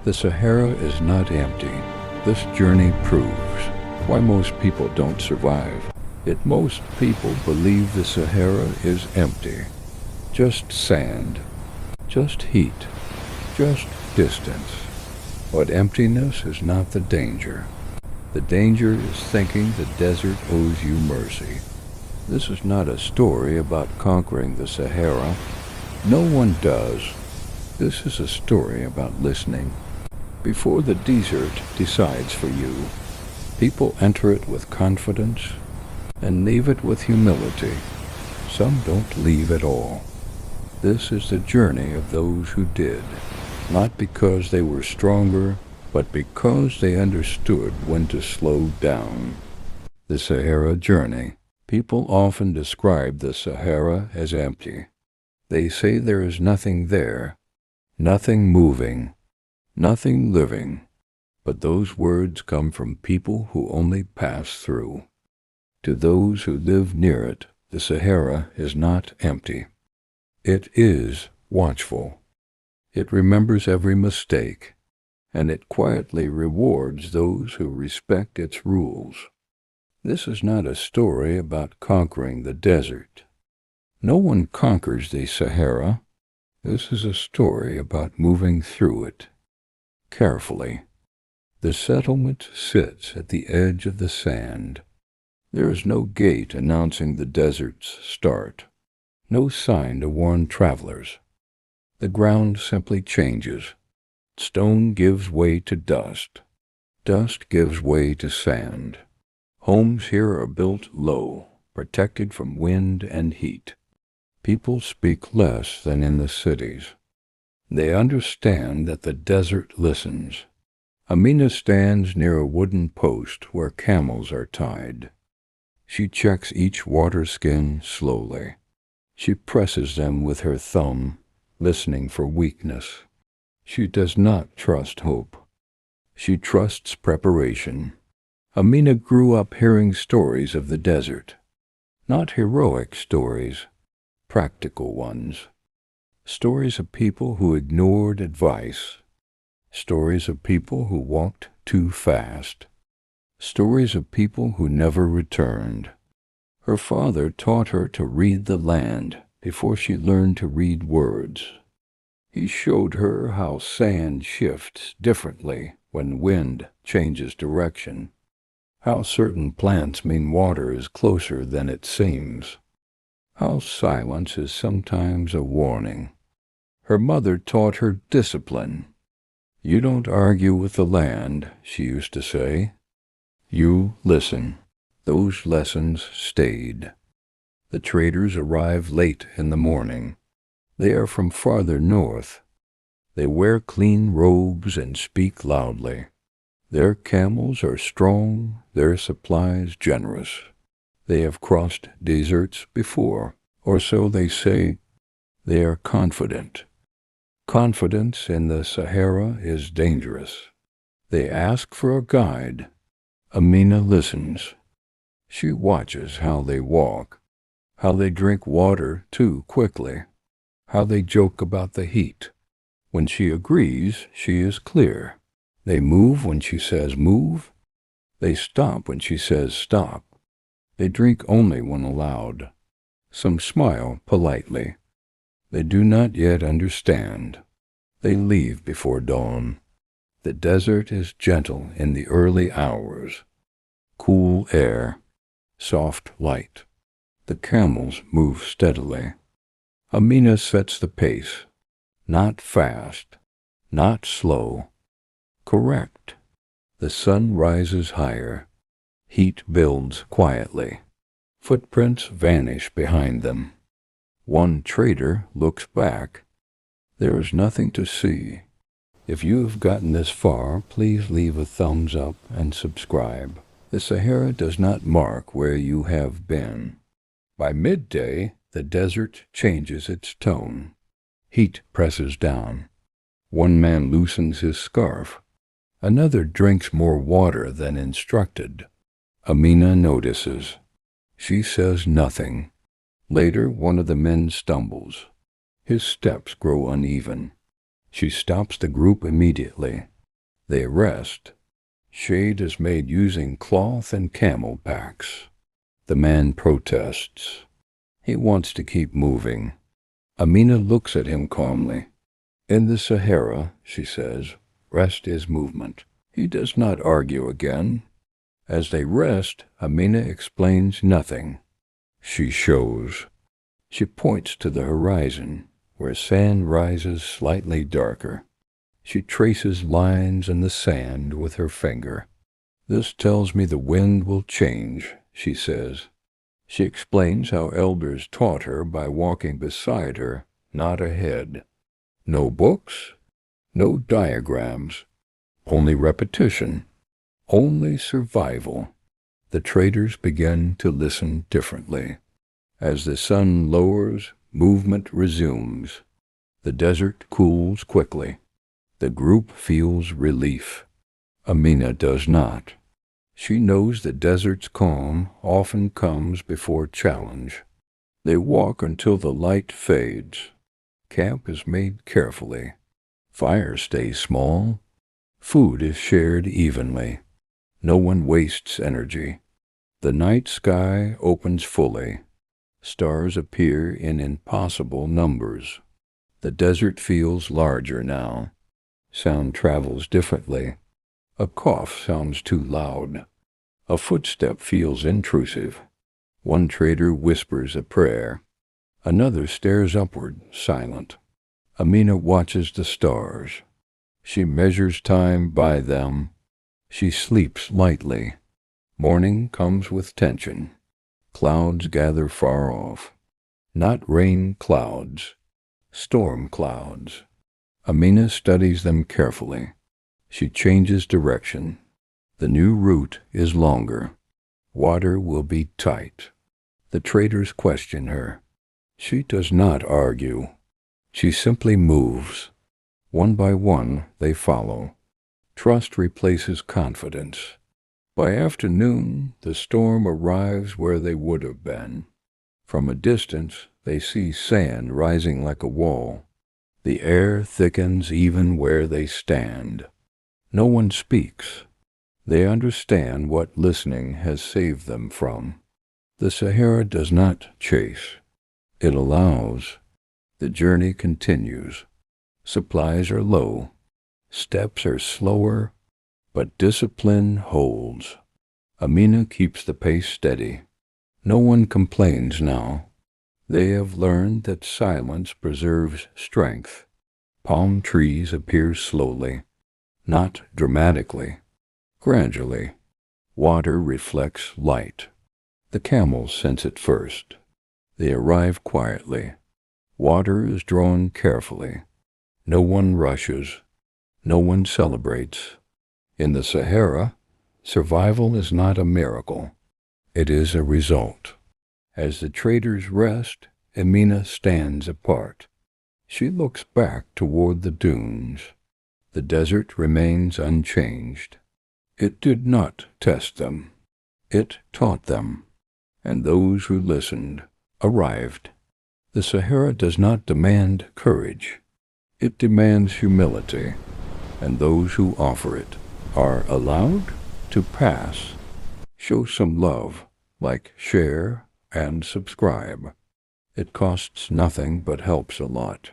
The Sahara is not empty. This journey proves why most people don't survive. Yet most people believe the Sahara is empty. Just sand, just heat, just distance. But emptiness is not the danger. The danger is thinking the desert owes you mercy. This is not a story about conquering the Sahara. No one does. This is a story about listening. Before the desert decides for you, people enter it with confidence and leave it with humility. Some don't leave at all. This is the journey of those who did, not because they were stronger, but because they understood when to slow down. The Sahara journey. People often describe the Sahara as empty. They say there is nothing there, nothing moving, nothing living. But those words come from people who only pass through. To those who live near it, the Sahara is not empty. It is watchful. It remembers every mistake, and it quietly rewards those who respect its rules. This is not a story about conquering the desert. No one conquers the Sahara. This is a story about moving through it carefully. The settlement sits at the edge of the sand. There is no gate announcing the desert's start, no sign to warn travelers. The ground simply changes. Stone gives way to dust. Dust gives way to sand. Homes here are built low, protected from wind and heat. People speak less than in the cities. They understand that the desert listens. Amina stands near a wooden post where camels are tied. She checks each water skin slowly. She presses them with her thumb, listening for weakness. She does not trust hope. She trusts preparation. Amina grew up hearing stories of the desert. Not heroic stories, practical ones. Stories of people who ignored advice. Stories of people who walked too fast. Stories of people who never returned. Her father taught her to read the land before she learned to read words. He showed her how sand shifts differently when wind changes direction, how certain plants mean water is closer than it seems, how silence is sometimes a warning. Her mother taught her discipline. You don't argue with the land, she used to say. You listen. Those lessons stayed. The traders arrive late in the morning. They are from farther north. They wear clean robes and speak loudly. Their camels are strong, their supplies generous. They have crossed deserts before, or so they say. They are confident. Confidence in the Sahara is dangerous. They ask for a guide. Amina listens. She watches how they walk, how they drink water too quickly, how they joke about the heat. When she agrees, she is clear. They move when she says move. They stop when she says stop. They drink only when allowed. Some smile politely. They do not yet understand. They leave before dawn. The desert is gentle in the early hours. Cool air, soft light. The camels move steadily. Amina sets the pace. Not fast, not slow. Correct. The sun rises higher. Heat builds quietly. Footprints vanish behind them. One trader looks back. There is nothing to see. If you have gotten this far, please leave a thumbs up and subscribe. The Sahara does not mark where you have been. By midday, the desert changes its tone. Heat presses down. One man loosens his scarf. Another drinks more water than instructed. Amina notices. She says nothing. Later, one of the men stumbles. His steps grow uneven. She stops the group immediately. They rest. Shade is made using cloth and camel packs. The man protests. He wants to keep moving. Amina looks at him calmly. In the Sahara, she says, rest is movement. He does not argue again. As they rest, Amina explains nothing. She shows. She points to the horizon, where sand rises slightly darker. She traces lines in the sand with her finger. This tells me the wind will change, she says. She explains how elders taught her by walking beside her, not ahead. No books, no diagrams, only repetition, only survival. The traders begin to listen differently. As the sun lowers, movement resumes. The desert cools quickly. The group feels relief. Amina does not. She knows the desert's calm often comes before challenge. They walk until the light fades. Camp is made carefully. Fire stays small. Food is shared evenly. No one wastes energy. The night sky opens fully. Stars appear in impossible numbers. The desert feels larger now. Sound travels differently. A cough sounds too loud. A footstep feels intrusive. One trader whispers a prayer. Another stares upward, silent. Amina watches the stars. She measures time by them. She sleeps lightly. Morning comes with tension. Clouds gather far off. Not rain clouds, storm clouds. Amina studies them carefully. She changes direction. The new route is longer. Water will be tight. The traders question her. She does not argue. She simply moves. One by one, they follow. Trust replaces confidence. By afternoon, the storm arrives where they would have been. From a distance, they see sand rising like a wall. The air thickens even where they stand. No one speaks. They understand what listening has saved them from. The Sahara does not chase. It allows. The journey continues. Supplies are low. Steps are slower, but discipline holds. Amina keeps the pace steady. No one complains now. They have learned that silence preserves strength. Palm trees appear slowly, not dramatically, gradually. Water reflects light. The camels sense it first. They arrive quietly. Water is drawn carefully. No one rushes. No one celebrates. In the Sahara, survival is not a miracle. It is a result. As the traders rest, Amina stands apart. She looks back toward the dunes. The desert remains unchanged. It did not test them. It taught them. And those who listened arrived. The Sahara does not demand courage. It demands humility. And those who offer it are allowed to pass. Show some love, like share and subscribe. It costs nothing but helps a lot.